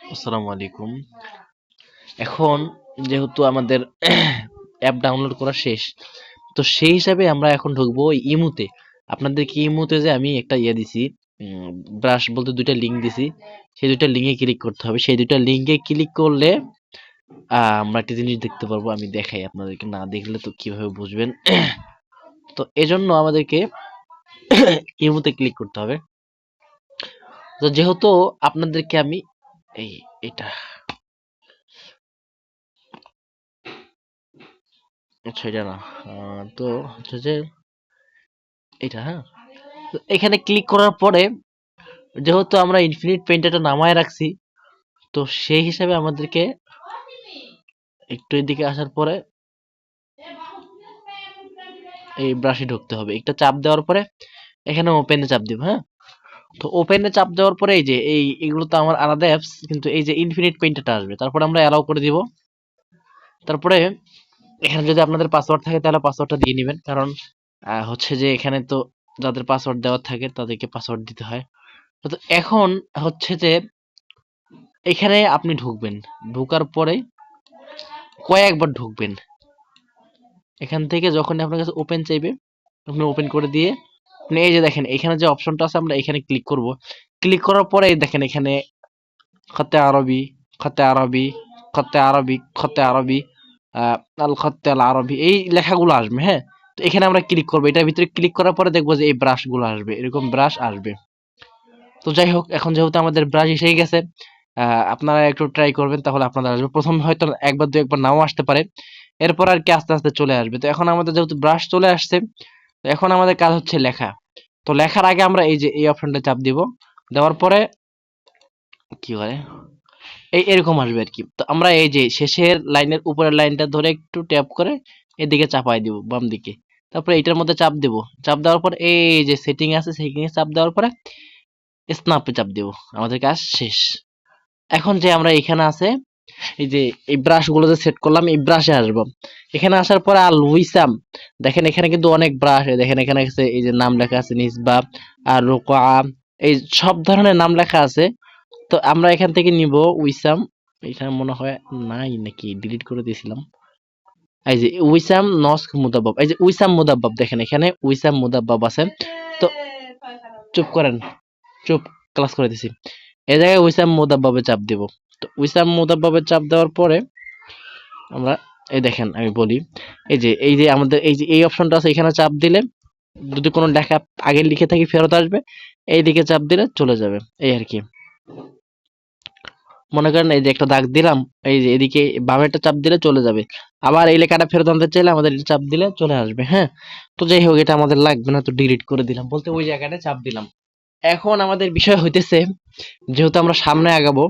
আসসালামু আলাইকুম। এখন যেহেতু আমাদের অ্যাপ ডাউনলোড করা শেষ, তো সেই হিসাবে আমরা এখন ঢুকবো ওই ইমুতে। আপনাদেরকে ইমুতে যে আমি একটা দিছি, ব্রাশ বলতে ২টা লিঙ্ক দিছি। সেই ২টা লিঙ্কে ক্লিক করতে হবে। সেই ২টা লিঙ্কে ক্লিক করলে আমরা একটা জিনিস দেখতে পারবো। আমি দেখাই আপনাদেরকে, না দেখলে তো কিভাবে বুঝবেন? তো এজন্য আমাদেরকে ইমুতে ক্লিক করতে হবে। তো যেহেতু আপনাদেরকে আমি এই এটা আচ্ছা এটা না, তো হচ্ছে যে এটা, হ্যাঁ? তো এখানে ক্লিক করার পরে যেহেতু আমরা ইনফিনিট পেইন্টারটা নামায় রাখছি, তো সেই হিসাবে আমাদেরকে একটু এদিকে আসার পরে এই ব্রাশে ঢুকতে হবে। একটা চাপ দেওয়ার পরে এখানে ওপেনে চাপ দিব, হ্যাঁ? তো ওপেনে চাপ দেওয়ার পরে এই যে এগুলো তো আমার আলাদা অ্যাপস, কিন্তু এই যে ইনফিনিট পেইন্টারটা আসবে। তারপরে আমরা অ্যালাউ করে দিব। তারপরে এখানে যদি আপনাদের পাসওয়ার্ড থাকে তাহলে পাসওয়ার্ডটা দিয়ে নেবেন, কারণ হচ্ছে যে এখানে তো যাদের পাসওয়ার্ড দেওয়া থাকে তাদেরকে পাসওয়ার্ড দিতে হয়। তো এখন হচ্ছে যে এখানে আপনি ঢুকবেন, ঢোকার পরে কয়েকবার ঢুকবেন। এখান থেকে যখন আপনার কাছে ওপেন চাইবে, আপনি ওপেন করে দিয়ে আপনি এই যে দেখেন এখানে যে অপশনটা আছে, আমরা এখানে ক্লিক করব। ক্লিক করার পরে দেখেন এখানে খতে আরবি, খতে আরবি, খতে আরবি, খতে আরবি, আল খতে আল আরবি, এই লেখাগুলো আসবে, হ্যাঁ? তো এখানে আমরা ক্লিক করবো। এটার ভিতরে ক্লিক করার পরে দেখবো যে এই ব্রাশগুলো আসবে, এরকম ব্রাশ আসবে। তো যাই হোক, এখন যেহেতু আমাদের ব্রাশ এসে গেছে, আপনারা একটু ট্রাই করবেন, তাহলে আপনাদের আসবে। প্রথম হয়তো একবার দু একবার নাও আসতে পারে, এরপর আর কি আস্তে আস্তে চলে আসবে। তো এখন আমাদের যেহেতু ব্রাশ চলে আসছে, তো এখন আমাদের কাজ হচ্ছে লেখা। তো লেখার আগে আমরা এই যে এই অপশনটা চাপ দিব। দেওয়ার পরে কি হয়, এরকম আসবে আর কি। তো আমরা এই যে শেষের লাইনের উপরের লাইনটা ধরে একটু ট্যাপ করে এদিকে চাপাই দিব বাম দিকে। তারপরে এটার মধ্যে চাপ দেব। চাপ দেওয়ার পর এই যে সেটিং আছে, সেটিং এ চাপ দেওয়ার পরে স্ন্যাপে চাপ দেব। আমাদের কাজ শেষ। এখন যে আমরা এখানে আছে এই যে এই ব্রাশ গুলো যে সেট করলাম, এই ব্রাশে আসবো। এখানে আসার পরে আল উইসাম, দেখেন এখানে কিন্তু অনেক ব্রাশ, দেখেন এখানে আছে এই যে নাম লেখা আছে নিসবাব আর রোকা, এই সব ধরনের নাম লেখা আছে। তো আমরা এখান থেকে নিব উইসাম। এটা মনে হয় নাই, নাকি ডিলিট করে দিয়েছিলাম। এই যে উইসাম নস্ক মুদাব্বাব, এই যে উইসাম মুদাব্বাব, দেখেন এখানে উইসাম মুদাব্বাব আছে। তো চুপ করেন, চুপ, ক্লাস করে দিছি। এই জায়গায় উইসাম মুদাব্বাবে চাপ দিব। তো উইসাম মুদাব্বাবে চাপ দেওয়ার পরে আমরা এই দেখেন আমি বলি, এই যে আমাদের এই যে এই অপশনটা আছে, এখানে চাপ দিলে যদি কোনো লেখা আগে লিখে থাকি ফেরত আসবে, এইদিকে চাপ দিলে চলে যাবে, এই আর কি। মনে করেন এই যে একটা দাগ দিলাম, এই যে এদিকে বামেরটা চাপ দিলে চলে যাবে। আবার এই লেখাটা ফেরত আনতে চাইলে আমাদের এটা চাপ দিলে চলে আসবে, হ্যাঁ? তো যাই হোক, এটা আমাদের লাগবে না, তো ডিলিট করে দিলাম, বলতে ওই জায়গাটা চাপ দিলাম। এখন আমাদের বিষয় হইতেছে, যেহেতু আমরা সামনে আগাবো,